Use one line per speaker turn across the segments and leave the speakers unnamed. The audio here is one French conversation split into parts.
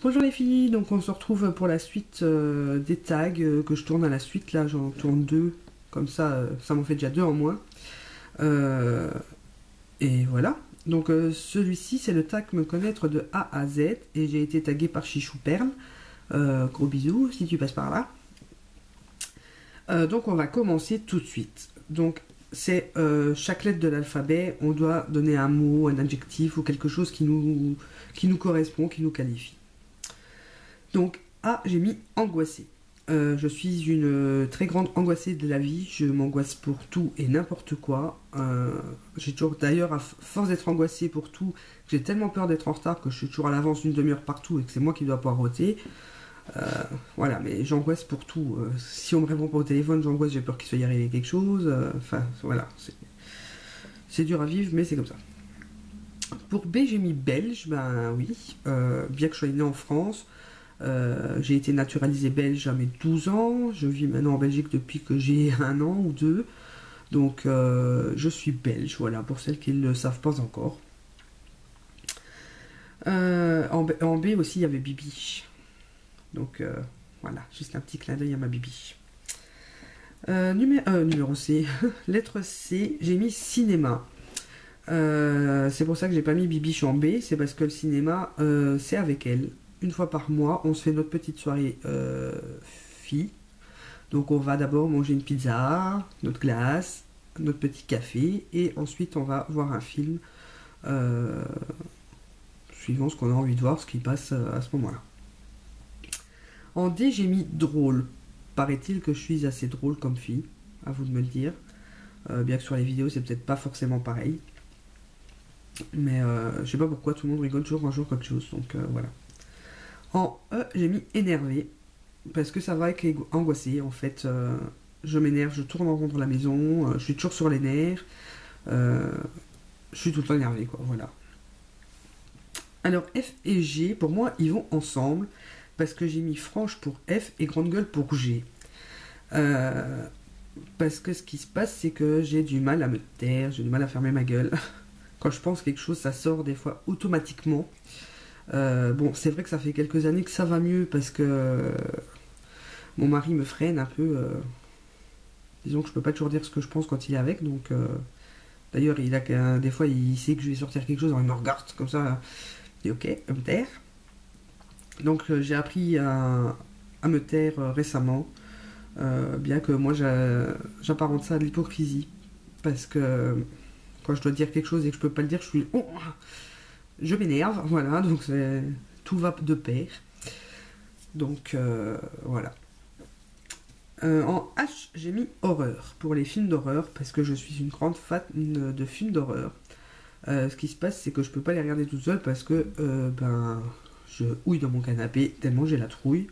Bonjour les filles, donc on se retrouve pour la suite des tags que je tourne à la suite. Là j'en tourne deux, comme ça m'en fait déjà deux en moins. Euh, et voilà. Donc celui-ci c'est le tag me connaître de A à Z et j'ai été tagué par Chichou Perle. Gros bisous si tu passes par là. Donc on va commencer tout de suite. Donc c'est chaque lettre de l'alphabet, on doit donner un mot, un adjectif ou quelque chose qui nous correspond, qui nous qualifie. Donc A, j'ai mis angoissé. Je suis une très grande angoissée de la vie. Je m'angoisse pour tout et n'importe quoi. J'ai toujours, d'ailleurs, à force d'être angoissée pour tout, j'ai tellement peur d'être en retard que je suis toujours à l'avance d'une demi-heure partout et que c'est moi qui dois poireauter. Voilà, mais j'angoisse pour tout. Si on me répond pas au téléphone, j'angoisse, j'ai peur qu'il soit y arrivé quelque chose. Enfin, voilà, c'est dur à vivre, mais c'est comme ça. Pour B, j'ai mis belge. Ben oui, bien que je sois né en France. J'ai été naturalisé belge à mes 12 ans. Je vis maintenant en Belgique depuis que j'ai un an ou deux. Donc je suis belge, voilà, pour celles qui ne le savent pas encore. En B aussi, il y avait Bibi. Donc voilà, juste un petit clin d'œil à ma Bibi. Numéro C, lettre C, j'ai mis cinéma. C'est pour ça que j'ai pas mis Bibiche en B, c'est parce que le cinéma, c'est avec elle. Une fois par mois, on se fait notre petite soirée fille. Donc on va d'abord manger une pizza, notre glace, notre petit café, et ensuite on va voir un film, euh, suivant ce qu'on a envie de voir, ce qui passe à ce moment-là. En D, j'ai mis drôle. Paraît-il que je suis assez drôle comme fille, à vous de me le dire. Bien que sur les vidéos, c'est peut-être pas forcément pareil. Mais je sais pas pourquoi tout le monde rigole toujours un jour quelque chose, donc voilà. En E, j'ai mis énervé, parce que ça va avec angoissé, en fait. Je m'énerve, je tourne en rond dans la maison, je suis toujours sur les nerfs, je suis tout le temps énervé, quoi, voilà. Alors F et G, pour moi, ils vont ensemble, parce que j'ai mis franche pour F et grande gueule pour G. Euh, Parce que ce qui se passe, c'est que j'ai du mal à me taire, j'ai du mal à fermer ma gueule. Quand je pense quelque chose, ça sort des fois automatiquement. Bon, c'est vrai que ça fait quelques années que ça va mieux parce que mon mari me freine un peu. Disons que je peux pas toujours dire ce que je pense quand il est avec, donc d'ailleurs des fois il sait que je vais sortir quelque chose, alors il me regarde comme ça, il dit ok, à me taire. Donc j'ai appris à me taire récemment, bien que moi j'apparente ça à de l'hypocrisie, parce que quand je dois dire quelque chose et que je peux pas le dire, je suis oh, je m'énerve, voilà, donc tout va de pair. Donc voilà. En H, j'ai mis horreur pour les films d'horreur parce que je suis une grande fan de films d'horreur. Ce qui se passe, c'est que je peux pas les regarder toute seule parce que je houille dans mon canapé tellement j'ai la trouille.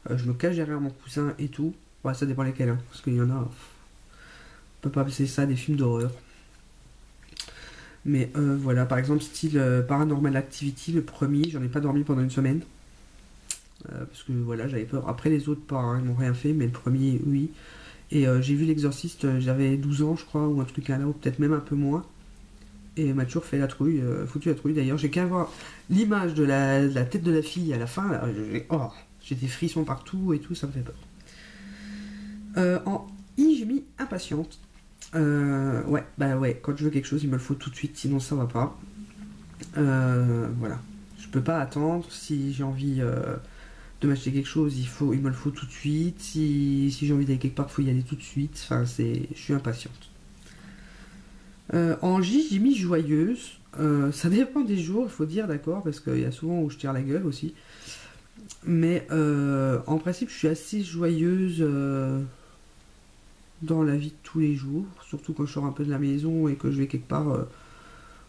Je me cache derrière mon coussin et tout. Ouais, ça dépend lesquels, hein, parce qu'il y en a. On peut pas appeler ça des films d'horreur. Mais voilà, par exemple, style Paranormal Activity, le premier, j'en ai pas dormi pendant une semaine. Parce que voilà, j'avais peur. Après, les autres, pas, hein, ils m'ont rien fait, mais le premier, oui. Et j'ai vu L'Exorciste, j'avais 12 ans, je crois, ou un truc là, ou peut-être même un peu moins. Et m'a toujours fait la trouille, foutu la trouille. D'ailleurs, j'ai qu'à voir l'image de la tête de la fille à la fin, là, j'ai des frissons partout et tout, ça me fait peur. En I, j'ai mis impatiente. Ouais, bah ouais, quand je veux quelque chose, il me le faut tout de suite, sinon ça va pas. Voilà. Je peux pas attendre. Si j'ai envie de m'acheter quelque chose, il me le faut tout de suite. Si j'ai envie d'aller quelque part, il faut y aller tout de suite. Enfin, je suis impatiente. En J, j'ai mis joyeuse. Ça dépend des jours, il faut dire, d'accord, parce qu'il y a souvent où je tire la gueule aussi. Mais en principe, je suis assez joyeuse dans la vie de tous les jours, surtout quand je sors un peu de la maison et que je vais quelque part. En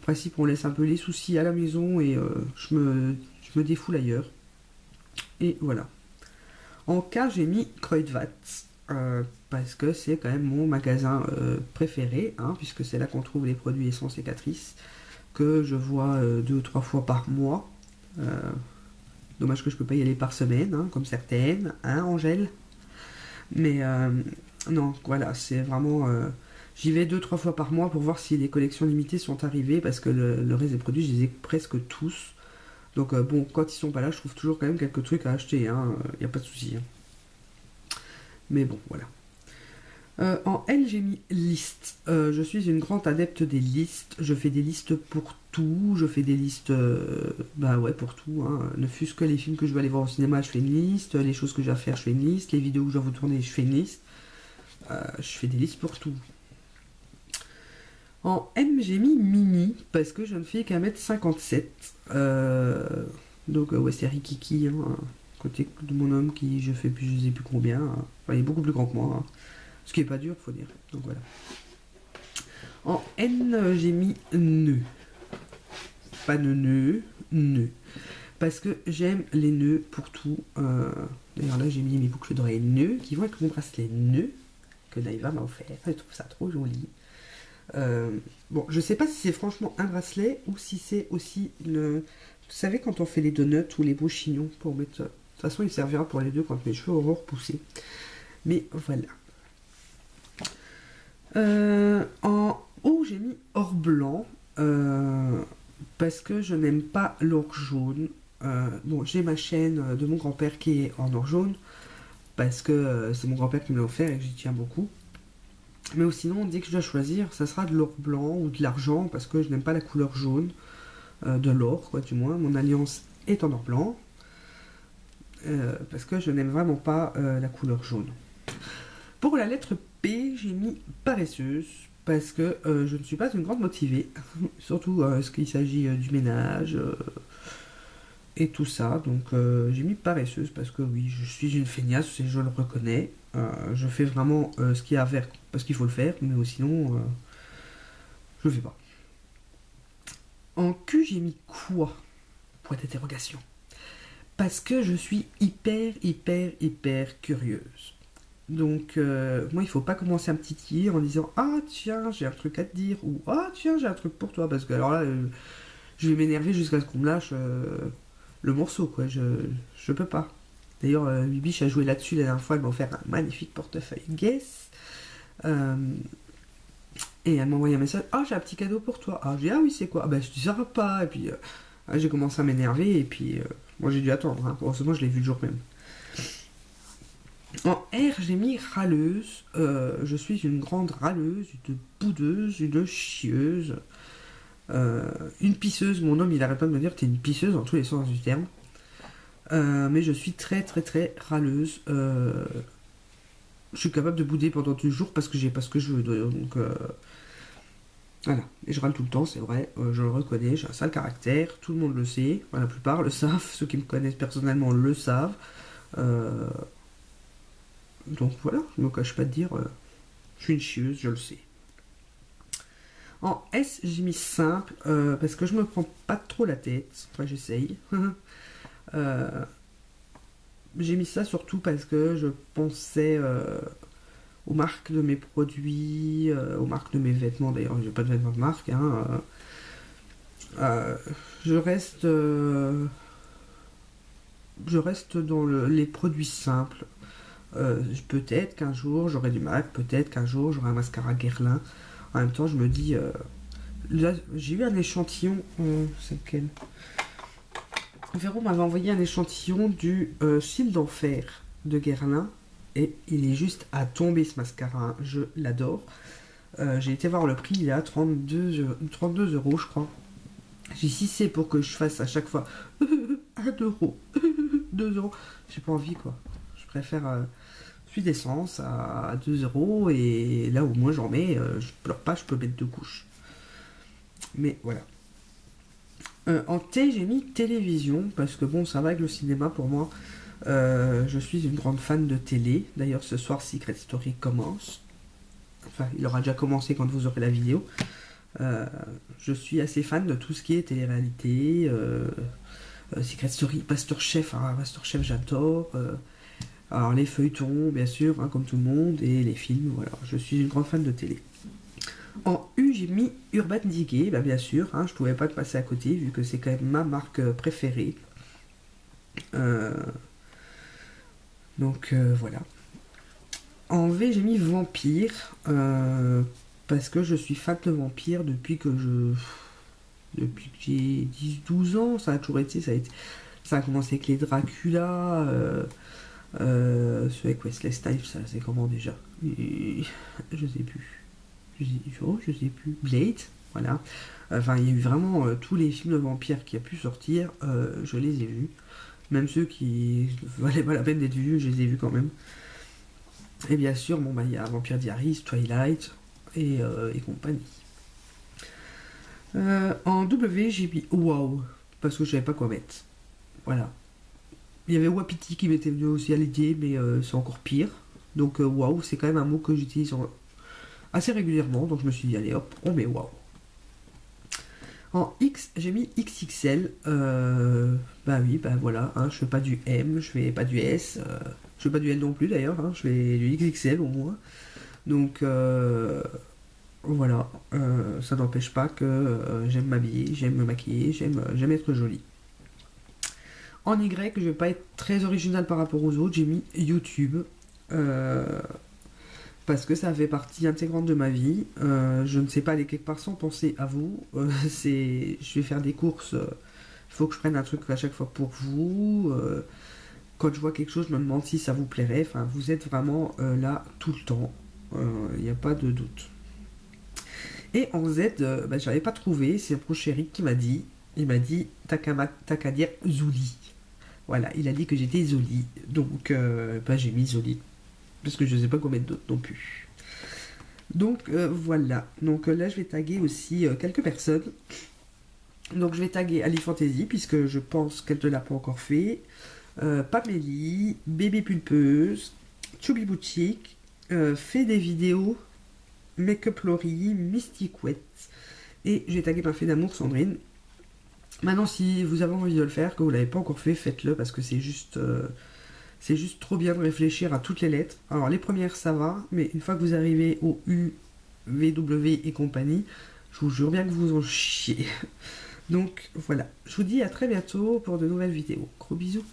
principe, on laisse un peu les soucis à la maison et je me défoule ailleurs. Et voilà. En K, j'ai mis Kruidvat. Parce que c'est quand même mon magasin préféré, hein, puisque c'est là qu'on trouve les produits essence et cicatrices, que je vois 2 ou 3 fois par mois. Dommage que je peux pas y aller par semaine, hein, comme certaines, hein, Angèle. Mais non, voilà, c'est vraiment. J'y vais 2 ou 3 fois par mois pour voir si les collections limitées sont arrivées, parce que le reste des produits, je les ai presque tous. Donc bon, quand ils sont pas là, je trouve toujours quand même quelques trucs à acheter, hein, y a pas de souci, hein. Mais bon, voilà. En L, j'ai mis liste. Je suis une grande adepte des listes. Je fais des listes pour tout. Je fais des listes, bah ouais, pour tout, hein. Ne fût-ce que les films que je vais aller voir au cinéma, je fais une liste. Les choses que j'ai à faire, je fais une liste. Les vidéos que je dois vous tourner, je fais une liste. Je fais des listes pour tout. En M, j'ai mis mini parce que je ne fais qu'un mètre 57. Donc, ouais, c'est Rikiki, hein, côté de mon homme qui je fais plus, je sais plus combien, hein. Enfin, il est beaucoup plus grand que moi, hein. Ce qui est pas dur, faut dire. Donc voilà. En N, j'ai mis nœud. Pas de nœud, nœud. Parce que j'aime les nœuds pour tout. D'ailleurs, là, j'ai mis mes boucles d'oreilles nœuds qui vont avec mon bracelet nœud que Naïva m'a offert. Je trouve ça trop joli. Bon, je sais pas si c'est franchement un bracelet ou si c'est aussi le. Vous savez, quand on fait les donuts ou les beaux chignons pour mettre. De toute façon, il servira pour les deux quand mes cheveux auront repoussé. Mais voilà. En haut, j'ai mis or blanc parce que je n'aime pas l'or jaune. Bon, j'ai ma chaîne de mon grand-père qui est en or jaune parce que c'est mon grand-père qui me l'a offert et que j'y tiens beaucoup. Mais sinon, dès que je dois choisir, ça sera de l'or blanc ou de l'argent parce que je n'aime pas la couleur jaune de l'or, quoi, du moins. Mon alliance est en or blanc parce que je n'aime vraiment pas la couleur jaune. Pour la lettre P, j'ai mis paresseuse parce que je ne suis pas une grande motivée, surtout ce qu'il s'agit du ménage et tout ça. Donc j'ai mis paresseuse parce que oui, je suis une feignasse et je le reconnais. Je fais vraiment ce qu'il y a à faire parce qu'il faut le faire, mais sinon je le fais pas. En Q, j'ai mis quoi? Point d'interrogation. Parce que je suis hyper curieuse. Donc, moi, il faut pas commencer à me titiller en disant ah tiens, j'ai un truc à te dire ou ah tiens, j'ai un truc pour toi. Parce que alors là, je vais m'énerver jusqu'à ce qu'on me lâche le morceau, quoi. Je peux pas. D'ailleurs, Bibiche a joué là-dessus la dernière fois. Elle m'a offert un magnifique portefeuille Guess. Et elle m'a envoyé un message ah, j'ai un petit cadeau pour toi. Ah, j'ai dit ah oui, c'est quoi? Ah, ben, je dis ça va pas. Et puis, j'ai commencé à m'énerver. Et puis, moi, j'ai dû attendre, hein. Heureusement, je l'ai vu le jour même. En R, j'ai mis râleuse. Je suis une grande râleuse, une boudeuse, une chieuse, une pisseuse. Mon homme, il arrête pas de me dire que t'es une pisseuse dans tous les sens du terme. Mais je suis très râleuse. Je suis capable de bouder pendant 2 jours parce que j'ai pas ce que je veux. Donc voilà. Et je râle tout le temps, c'est vrai. Je le reconnais. J'ai un sale caractère. Tout le monde le sait. Enfin, la plupart le savent. Ceux qui me connaissent personnellement le savent. Donc voilà, je me cache pas de dire, je suis une chieuse, je le sais. En S, j'ai mis simple, parce que je me prends pas trop la tête, enfin j'essaye. J'ai mis ça surtout parce que je pensais aux marques de mes produits, aux marques de mes vêtements, d'ailleurs j'ai pas de vêtements de marque, hein. Je reste dans les produits simples. Peut-être qu'un jour j'aurai du MAC, peut-être qu'un jour j'aurai un mascara Guerlain. En même temps, je me dis, là, j'ai eu un échantillon, c'est lequel? Véro m'avait envoyé un échantillon du cils d'enfer de Guerlain et il est juste à tomber ce mascara, hein. Je l'adore. J'ai été voir le prix, il est à 32 euros, je crois. J'ai dit si c'est pour que je fasse à chaque fois 1 euro, 2 euros, j'ai pas envie, quoi. Je préfère suis d'essence à 2 euros et là au moins j'en mets, je pleure pas, je peux mettre 2 couches. Mais voilà. En T, j'ai mis télévision parce que bon, ça va avec le cinéma pour moi. Je suis une grande fan de télé. D'ailleurs, ce soir, Secret Story commence. Enfin, il aura déjà commencé quand vous aurez la vidéo. Je suis assez fan de tout ce qui est télé-réalité. Secret Story, Pasteur-Chef, hein, Pasteur-Chef, j'adore. Alors les feuilletons, bien sûr, hein, comme tout le monde, et les films, voilà. Je suis une grande fan de télé. En U, j'ai mis Urban Decay, bah bien sûr, hein, je pouvais pas te passer à côté, vu que c'est quand même ma marque préférée. Donc voilà. En V, j'ai mis Vampire, parce que je suis fan de Vampire depuis que j'ai 10-12 ans, ça a toujours été, ça a commencé avec les Dracula, celui avec Wesley Snipes, ça c'est comment déjà? Je sais plus. Je sais plus. Blade, voilà. Enfin, il y a eu vraiment tous les films de vampires qui a pu sortir, je les ai vus. Même ceux qui valaient pas la peine d'être vus, je les ai vus quand même. Et bien sûr, bon, bah, il y a Vampire Diaries, Twilight et compagnie. En W, j'ai mis wow, parce que je savais pas quoi mettre. Voilà. Il y avait Wapiti qui m'était venu aussi à l'idée, mais c'est encore pire. Donc wow, c'est quand même un mot que j'utilise assez régulièrement, donc je me suis dit, allez hop, on met wow. En X, j'ai mis XXL. Bah oui, bah voilà, hein, je fais pas du M, je fais pas du S, je fais pas du L non plus d'ailleurs, hein, je fais du XXL au moins. Donc voilà, ça n'empêche pas que j'aime m'habiller, j'aime me maquiller, j'aime être jolie. En Y, je vais pas être très original par rapport aux autres, j'ai mis YouTube. Parce que ça fait partie intégrante de ma vie. Je ne sais pas aller quelque part sans penser à vous. Je vais faire des courses. Il faut que je prenne un truc à chaque fois pour vous. Quand je vois quelque chose, je me demande si ça vous plairait. Enfin, vous êtes vraiment là tout le temps. Il n'y a pas de doute. Et en Z, bah, j'avais pas trouvé. C'est un proche Eric qui m'a dit. Il m'a dit, t'as qu'à dire Zoli. Voilà, il a dit que j'étais Zoli. Donc, bah, j'ai mis Zoli. Parce que je ne sais pas quoi mettre d'autre non plus. Donc voilà. Donc là je vais taguer aussi quelques personnes. Donc je vais taguer Ali Fantasy puisque je pense qu'elle ne l'a pas encore fait. Pamélie, Bébé Pulpeuse, Chubby Boutique, fait des vidéos, Make-up Laurie, Mystic Wet. Et j'ai tagué ma fée d'amour Sandrine. Maintenant si vous avez envie de le faire, que vous ne l'avez pas encore fait, faites-le parce que c'est juste... c'est juste trop bien de réfléchir à toutes les lettres. Alors les premières ça va, mais une fois que vous arrivez au U, V, W et compagnie, je vous jure bien que vous en chiez. Donc voilà, je vous dis à très bientôt pour de nouvelles vidéos. Gros bisous.